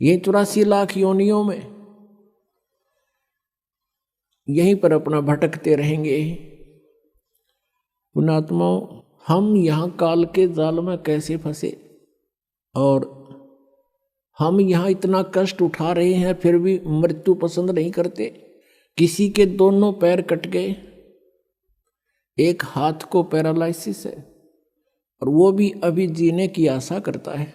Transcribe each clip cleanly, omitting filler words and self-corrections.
ये 84 लाख योनियों में यहीं पर अपना भटकते रहेंगे। पुण्यात्माओं, हम यहाँ काल के जाल में कैसे फंसे और हम यहाँ इतना कष्ट उठा रहे हैं, फिर भी मृत्यु पसंद नहीं करते। किसी के दोनों पैर कट गए, एक हाथ को पैरालिसिस है और वो भी अभी जीने की आशा करता है।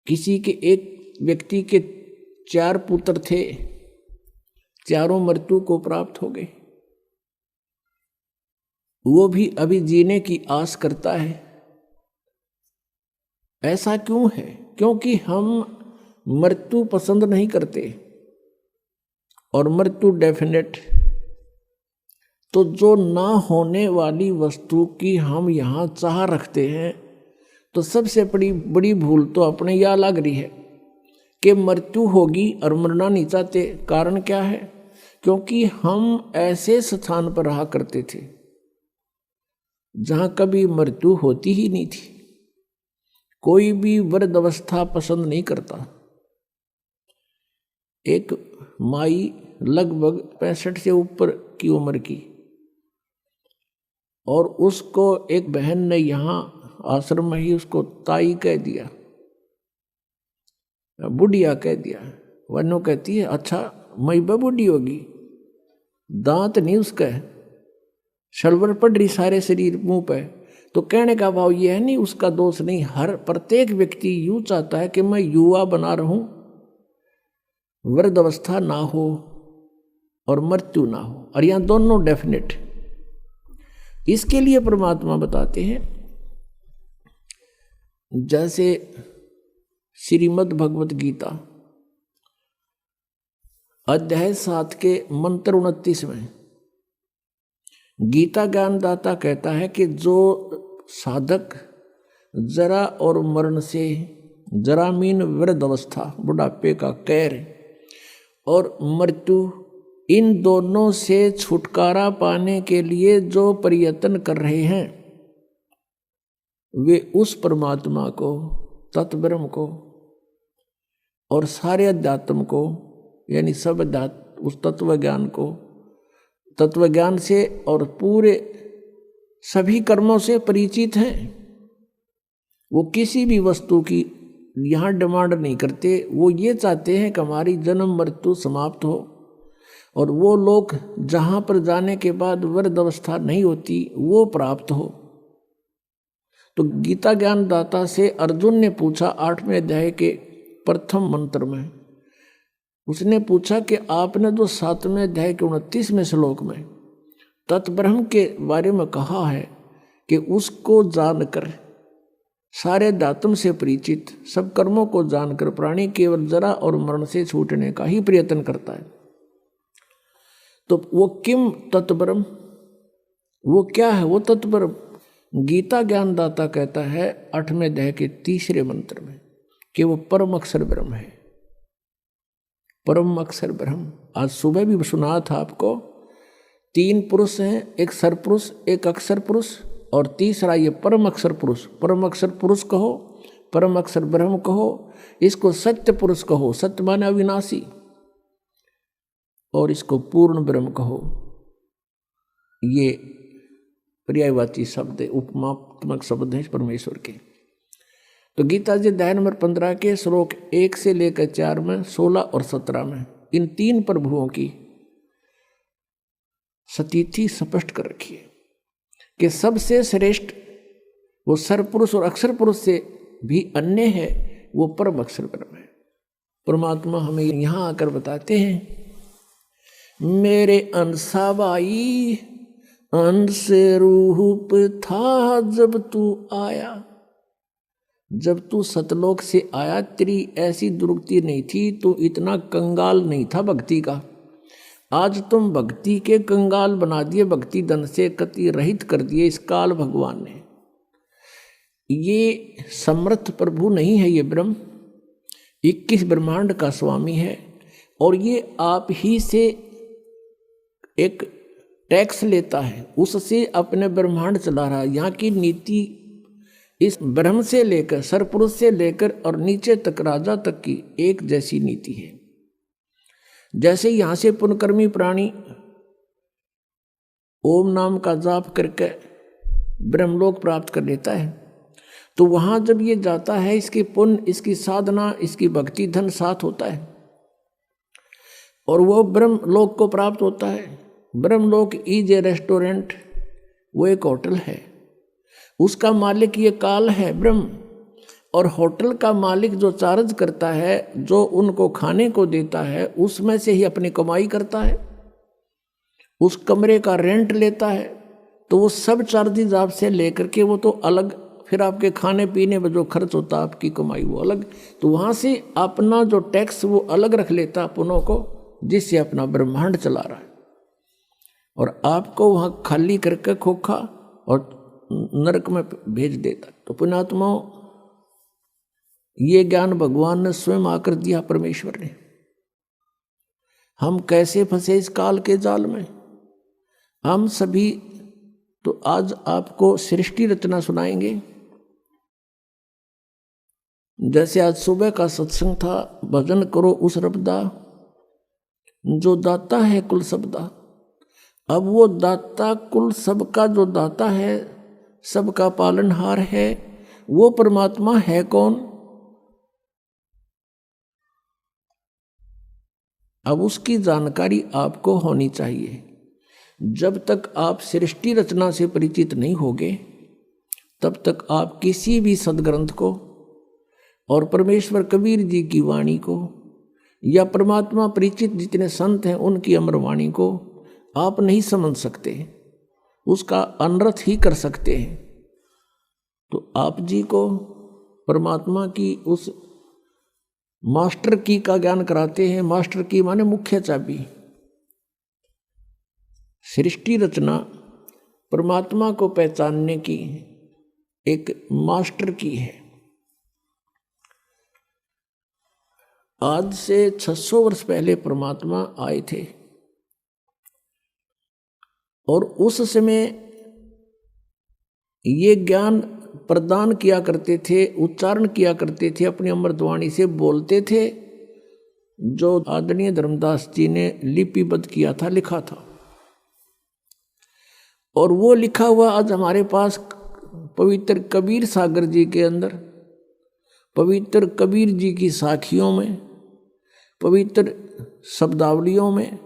किसी के एक व्यक्ति के 4 पुत्र थे, चारों मृत्यु को प्राप्त हो गए, वो भी अभी जीने की आस करता है। ऐसा क्यों है? क्योंकि हम मृत्यु पसंद नहीं करते और मृत्यु डेफिनेट। तो जो ना होने वाली वस्तु की हम यहाँ चाह रखते हैं, तो सबसे बड़ी भूल तो अपने यहाँ लग रही है कि मृत्यु होगी और मरना नहीं चाहते। कारण क्या है? क्योंकि हम ऐसे स्थान पर रहा करते थे जहाँ कभी मृत्यु होती ही नहीं थी। कोई भी वृद्ध अवस्था पसंद नहीं करता। एक माई लगभग 65 से ऊपर की उम्र की, और उसको एक बहन ने यहाँ आश्रम में ही उसको ताई कह दिया, बुढ़िया कह दिया। वनो कहती है, अच्छा मई बुढ़ी होगी, दांत नहीं उसका, शलवर पड़ रही सारे शरीर मुंह पे। तो कहने का भाव ये है, नहीं उसका दोष नहीं, हर प्रत्येक व्यक्ति यूं चाहता है कि मैं युवा बना रहूं, वृद्ध अवस्था ना हो और मृत्यु ना हो, और यहां दोनों डेफिनेट। इसके लिए परमात्मा बताते हैं, जैसे श्रीमद् भगवत गीता अध्याय 7 के मंत्र 29 में गीता ज्ञानदाता कहता है कि जो साधक जरा और मरण से, जरा मीन वृद्ध अवस्था, बुढ़ापे का कहर, और मृत्यु, इन दोनों से छुटकारा पाने के लिए जो प्रयत्न कर रहे हैं, वे उस परमात्मा को, तत्ब्रह्म को और सारे अध्यात्म को, यानी सब अध्यात्म, उस तत्व ज्ञान को, तत्व ज्ञान से और पूरे सभी कर्मों से परिचित हैं। वो किसी भी वस्तु की यहाँ डिमांड नहीं करते। वो ये चाहते हैं कि हमारी जन्म मृत्यु समाप्त हो, और वो लोग जहाँ पर जाने के बाद वृद्ध अवस्था नहीं होती, वो प्राप्त हो। तो गीता ज्ञानदाता से अर्जुन ने पूछा 8वें अध्याय के प्रथम मंत्र में, उसने पूछा कि आपने जो 7वें अध्याय के 29वें श्लोक में तत्ब्रह्म के बारे में कहा है कि उसको जानकर, सारे दातुम से परिचित, सब कर्मों को जानकर प्राणी केवल जरा और मरण से छूटने का ही प्रयत्न करता है, तो वो किम तत्ब्रह्म, वो क्या है वो तत्ब्रह्म? गीता ज्ञानदाता कहता है 8वें अध्याय के 3रे मंत्र में कि वो परम अक्षर ब्रह्म है। परम अक्षर ब्रह्म, आज सुबह भी सुना था आपको, 3 पुरुष हैं, एक सरपुरुष, एक अक्षर पुरुष, और तीसरा ये परम अक्षर पुरुष। परम अक्षर पुरुष कहो, परम अक्षर ब्रह्म कहो, इसको सत्य पुरुष कहो, सत्य माने अविनाशी, और इसको पूर्ण ब्रह्म कहो। ये पर्यायवाची शब्द है, उपमात्मक शब्द है परमेश्वर के। तो गीता जी अध्याय नंबर 15 के श्लोक 1 से लेकर 4 में, 16 और 17 में इन 3 प्रभुओं की स्थिति स्पष्ट कर रखी है कि सबसे श्रेष्ठ वो सरपुरुष और अक्षर पुरुष से भी अन्य है, वो परम अक्षर ब्रह्म है। परमात्मा हमें यहाँ आकर बताते हैं, मेरे अंशाबाई अंश रूप था जब तू आया। जब तू सतलोक से आया, तेरी ऐसी दुर्गति नहीं थी, तू इतना कंगाल नहीं था भक्ति का। आज तुम भक्ति के कंगाल बना दिए, भक्ति धन से कति रहित कर दिए इस काल भगवान ने। ये समर्थ प्रभु नहीं है, ये ब्रह्म 21 ब्रह्मांड का स्वामी है, और ये आप ही से एक टैक्स लेता है, उससे अपने ब्रह्मांड चला रहा है। यहाँ की नीति इस ब्रह्म से लेकर सरपुरुष से लेकर और नीचे तक राजा तक की एक जैसी नीति है। जैसे यहां से पुण्यकर्मी प्राणी ओम नाम का जाप करके ब्रह्मलोक प्राप्त कर लेता है, तो वहां जब ये जाता है इसके पुण्य, इसकी साधना, इसकी भक्ति, धन साथ होता है और वो ब्रह्मलोक को प्राप्त होता है। ब्रह्मलोक इज ए रेस्टोरेंट, वो एक होटल है, उसका मालिक ये काल है ब्रह्म, और होटल का मालिक जो चार्ज करता है, जो उनको खाने को देता है, उसमें से ही अपनी कमाई करता है, उस कमरे का रेंट लेता है, तो वो सब चार्जेज आपसे लेकर के वो तो अलग, फिर आपके खाने पीने में जो खर्च होता है, आपकी कमाई वो अलग, तो वहाँ से अपना जो टैक्स वो अलग रख लेता पुनों को, जिससे अपना ब्रह्मांड चला रहा है, और आपको वहाँ खाली करके खोखा और नरक में भेज देता। तो पुण्यात्माओं, ये ज्ञान भगवान ने स्वयं आकर दिया, परमेश्वर ने। हम कैसे फंसे इस काल के जाल में, हम सभी तो आज आपको सृष्टि रचना सुनाएंगे। जैसे आज सुबह का सत्संग था, भजन करो उस रबदा जो दाता है कुल सबदा। अब वो दाता कुल सबका जो दाता है, सबका पालनहार है, वो परमात्मा है कौन? अब उसकी जानकारी आपको होनी चाहिए। जब तक आप सृष्टि रचना से परिचित नहीं होगे, तब तक आप किसी भी सदग्रंथ को और परमेश्वर कबीर जी की वाणी को या परमात्मा परिचित जितने संत हैं उनकी अमर वाणी को आप नहीं समझ सकते, उसका अनर्थ ही कर सकते हैं। तो आप जी को परमात्मा की उस मास्टर की का ज्ञान कराते हैं। मास्टर की माने मुख्य चाबी। सृष्टि रचना परमात्मा को पहचानने की एक मास्टर की है। आज से 600 वर्ष पहले परमात्मा आए थे और उस समय ये ज्ञान प्रदान किया करते थे, उच्चारण किया करते थे, अपनी अमृतवाणी से बोलते थे, जो आदरणीय धर्मदास जी ने लिपिबद्ध किया था, लिखा था। और वो लिखा हुआ आज हमारे पास पवित्र कबीर सागर जी के अंदर, पवित्र कबीर जी की साखियों में, पवित्र शब्दावलियों में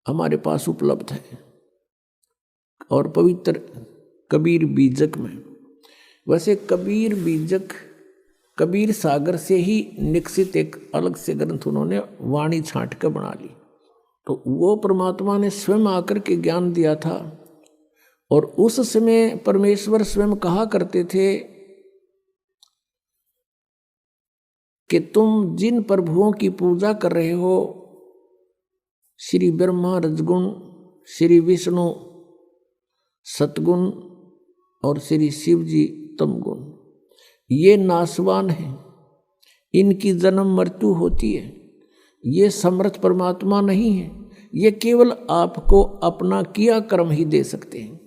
हमारे पास उपलब्ध है, और पवित्र कबीर बीजक में। वैसे कबीर बीजक कबीर सागर से ही निकसित एक अलग से ग्रंथ उन्होंने वाणी छांट कर बना ली। तो वो परमात्मा ने स्वयं आकर के ज्ञान दिया था। और उस समय परमेश्वर स्वयं कहा करते थे कि तुम जिन प्रभुओं की पूजा कर रहे हो, श्री ब्रह्मा रजगुण, श्री विष्णु सतगुण और श्री शिव जी तमगुण, ये नासवान हैं, इनकी जन्म मृत्यु होती है। ये समर्थ परमात्मा नहीं है, ये केवल आपको अपना किया कर्म ही दे सकते हैं,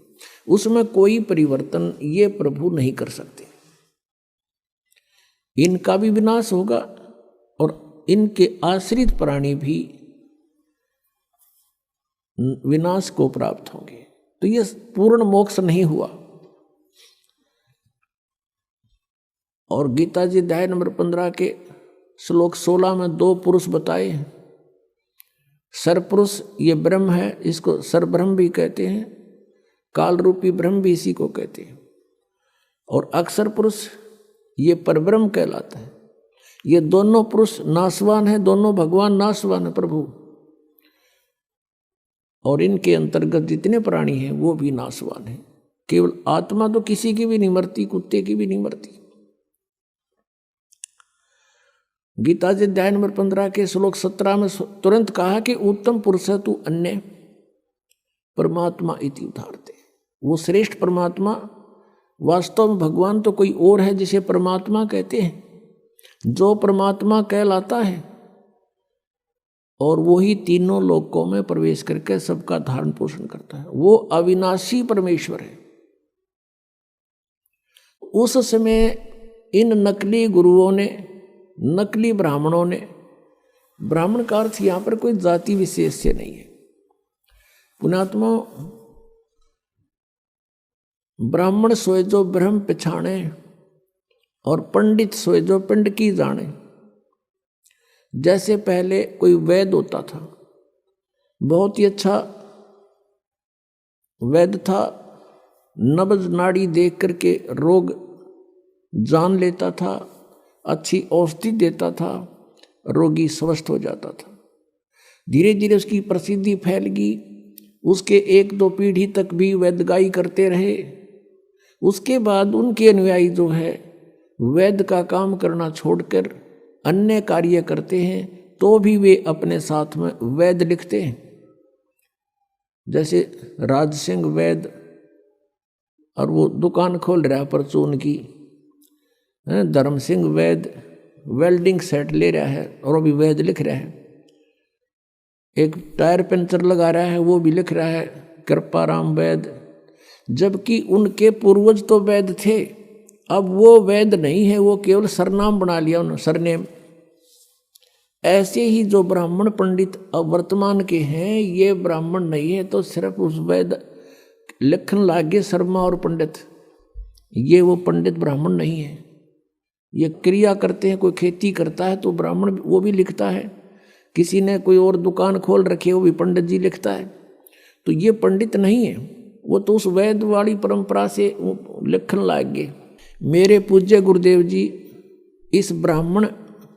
उसमें कोई परिवर्तन ये प्रभु नहीं कर सकते। इनका भी विनाश होगा और इनके आश्रित प्राणी भी विनाश को प्राप्त होंगे। तो ये पूर्ण मोक्ष नहीं हुआ। और गीता जी अध्याय नंबर 15 के श्लोक 16 में 2 पुरुष बताए हैं। सरपुरुष ये ब्रह्म है, इसको सरब्रह्म भी कहते हैं, काल रूपी ब्रह्म भी इसी को कहते हैं। और अक्षर पुरुष ये परब्रह्म कहलाता है। ये दोनों पुरुष नासवान है, दोनों भगवान नासवान है प्रभु, और इनके अंतर्गत जितने प्राणी हैं वो भी नासवान है। केवल आत्मा तो किसी की भी नहीं मरती, कुत्ते की भी नहीं मरती। गीता जी अध्याय नंबर 15 के श्लोक 17 में तुरंत कहा कि उत्तम पुरुष है तू अन्य परमात्मा इति उदाहरते। वो श्रेष्ठ परमात्मा वास्तव में भगवान तो कोई और है जिसे परमात्मा कहते हैं। जो परमात्मा कहलाता है और वो ही तीनों लोकों में प्रवेश करके सबका धारण पोषण करता है, वो अविनाशी परमेश्वर है। उस समय इन नकली गुरुओं ने, नकली ब्राह्मणों ने, ब्राह्मण का अर्थ यहाँ पर कोई जाति विशेष से नहीं है पुण्यात्मा, ब्राह्मण सोए जो ब्रह्म पछाणे और पंडित सोए जो पिंड की जाने। जैसे पहले कोई वैद्य होता था, बहुत ही अच्छा वैद्य था, नब्ज नाड़ी देख करके रोग जान लेता था, अच्छी औषधि देता था, रोगी स्वस्थ हो जाता था। धीरे धीरे उसकी प्रसिद्धि फैल गई, उसके 1-2 पीढ़ी तक भी वैद्यगाई करते रहे। उसके बाद उनके अनुयायी जो है वैद्य का काम करना छोड़कर अन्य कार्य करते हैं, तो भी वे अपने साथ में वैद्य लिखते हैं। जैसे राज सिंह वैद्य, और वो दुकान खोल रहा है परचून की। धर्म सिंह वैद्य वेल्डिंग सेट ले रहा है और वो भी वैद्य लिख रहा है। एक टायर पंचर लगा रहा है, वो भी लिख रहा है कृपाराम वैद्य, जबकि उनके पूर्वज तो वैद्य थे। अब वो वैद्य नहीं है, वो केवल सरनाम बना लिया उन्होंने, सरनेम। ऐसे ही जो ब्राह्मण पंडित अब वर्तमान के हैं, ये ब्राह्मण नहीं है तो सिर्फ उस वैद्य लिखन लागे शर्मा और पंडित, ये वो पंडित ब्राह्मण नहीं है। ये क्रिया करते हैं, कोई खेती करता है तो ब्राह्मण वो भी लिखता है, किसी ने कोई और दुकान खोल रखी है वो भी पंडित जी लिखता है। तो ये पंडित नहीं है, वो तो उस वैद्य वाली परंपरा से लिखन लाग गए। मेरे पूज्य गुरुदेव जी इस ब्राह्मण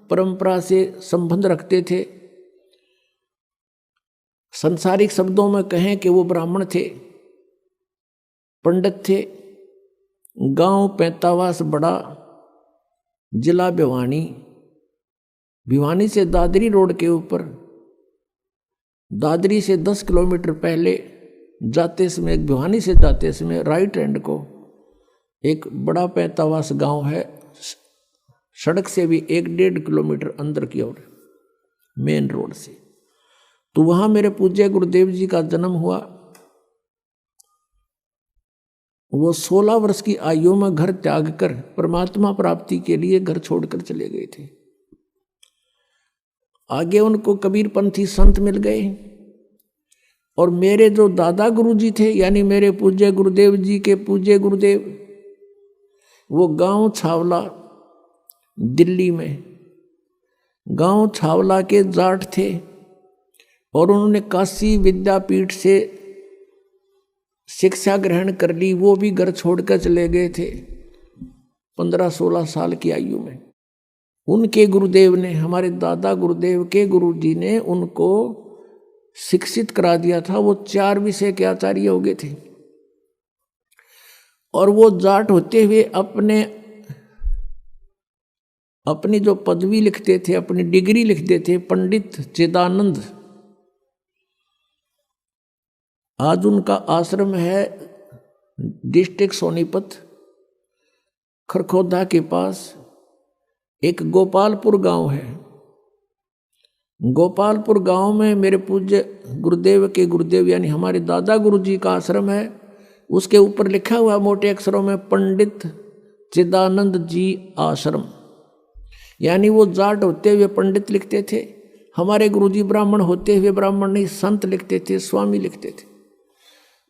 परंपरा से संबंध रखते थे। संसारिक शब्दों में कहें कि वो ब्राह्मण थे, पंडित थे। गांव पैंतावास बड़ा, जिला भिवानी, भिवानी से दादरी रोड के ऊपर, दादरी से 10 किलोमीटर पहले जाते समय, भिवानी से जाते समय राइट हैंड को एक बड़ा पैंतावास गांव है, सड़क से भी 1-1.5 किलोमीटर अंदर की ओर, मेन रोड से। तो वहां मेरे पूज्य गुरुदेव जी का जन्म हुआ। वो 16 वर्ष की आयु में घर त्याग कर परमात्मा प्राप्ति के लिए घर छोड़कर चले गए थे। आगे उनको कबीरपंथी संत मिल गए, और मेरे जो दादा गुरु जी थे, यानी मेरे पूज्य गुरुदेव जी के पूज्य गुरुदेव, वो गांव छावला दिल्ली में, गांव छावला के जाट थे, और उन्होंने काशी विद्यापीठ से शिक्षा ग्रहण कर ली। वो भी घर छोड़कर चले गए थे 15-16 साल की आयु में। उनके गुरुदेव ने, हमारे दादा गुरुदेव के गुरु जी ने उनको शिक्षित करा दिया था। वो 4 विषय के आचार्य हो गए थे, और वो जाट होते हुए अपनी जो पदवी लिखते थे, अपनी डिग्री लिखते थे, पंडित चिदानंद। आज उनका आश्रम है डिस्ट्रिक्ट सोनीपत, खरखोदा के पास एक गोपालपुर गांव है। गोपालपुर गांव में मेरे पूज्य गुरुदेव के गुरुदेव यानी हमारे दादा गुरु जी का आश्रम है। उसके ऊपर लिखा हुआ मोटे अक्षरों में पंडित चिदानंद जी आश्रम, यानी वो जाट होते हुए पंडित लिखते थे। हमारे गुरुजी ब्राह्मण होते हुए ब्राह्मण नहीं, संत लिखते थे, स्वामी लिखते थे।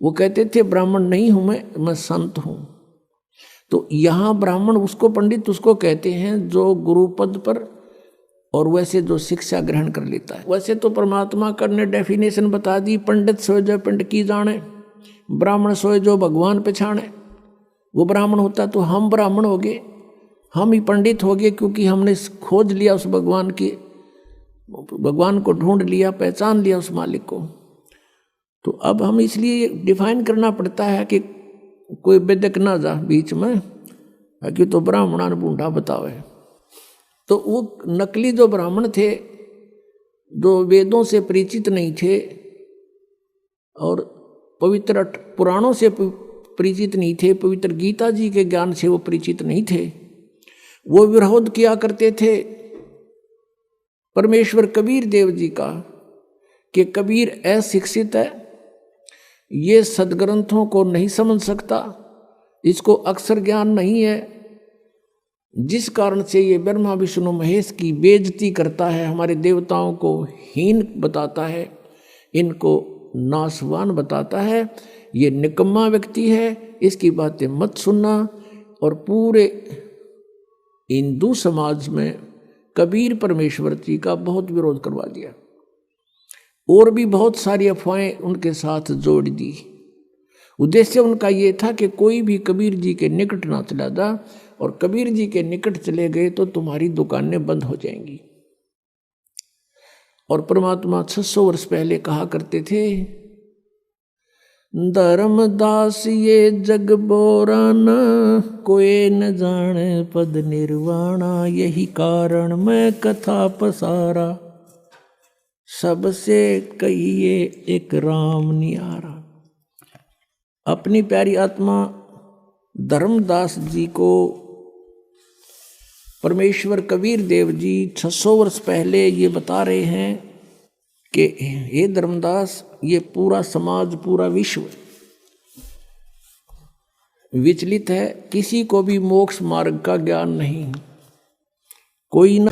वो कहते थे ब्राह्मण नहीं हूं मैं संत हूं। तो यहाँ ब्राह्मण उसको, पंडित उसको कहते हैं जो गुरु पद पर और वैसे जो शिक्षा ग्रहण कर लेता है। वैसे तो परमात्मा का ने डेफिनेशन बता दी, पंडित सोए जो पिंड की जाने, ब्राह्मण सोए जो भगवान पहचाने। वो ब्राह्मण होता तो हम ब्राह्मण हो गए, हम ही पंडित हो गए, क्योंकि हमने खोज लिया उस भगवान की, भगवान को ढूंढ लिया, पहचान लिया उस मालिक को। तो अब हम इसलिए डिफाइन करना पड़ता है कि कोई बेदक ना जा बीच में, कि तो ब्राह्मणा ने बूढ़ा बतावे। तो वो नकली जो ब्राह्मण थे, जो वेदों से परिचित नहीं थे और पवित्र पुराणों से परिचित नहीं थे, पवित्र गीता जी के ज्ञान से वो परिचित नहीं थे, वो विरोध किया करते थे परमेश्वर कबीर देव जी का, कि कबीर अशिक्षित है, ये सदग्रंथों को नहीं समझ सकता, इसको अक्षर ज्ञान नहीं है, जिस कारण से ये ब्रह्मा विष्णु महेश की बेइज्जती करता है, हमारे देवताओं को हीन बताता है, इनको नासवान बताता है। ये निकम्मा व्यक्ति है, इसकी बातें मत सुनना। और पूरे हिंदू समाज में कबीर परमेश्वर जी का बहुत विरोध करवा दिया और भी बहुत सारी अफवाहें उनके साथ जोड़ दी। उद्देश्य उनका ये था कि कोई भी कबीर जी के निकट ना चला जा, और कबीर जी के निकट चले गए तो तुम्हारी दुकानें बंद हो जाएंगी। और परमात्मा 600 वर्ष पहले कहा करते थे, धर्मदास ये जग बोराना, कोई न जाने पद निर्वाणा, यही कारण मैं कथा पसारा, सबसे कहिए एक राम नियारा। अपनी प्यारी आत्मा धर्मदास जी को परमेश्वर कबीर देव जी 600 वर्ष पहले ये बता रहे हैं कि हे धर्मदास, ये पूरा समाज, पूरा विश्व विचलित है, किसी को भी मोक्ष मार्ग का ज्ञान नहीं, कोई न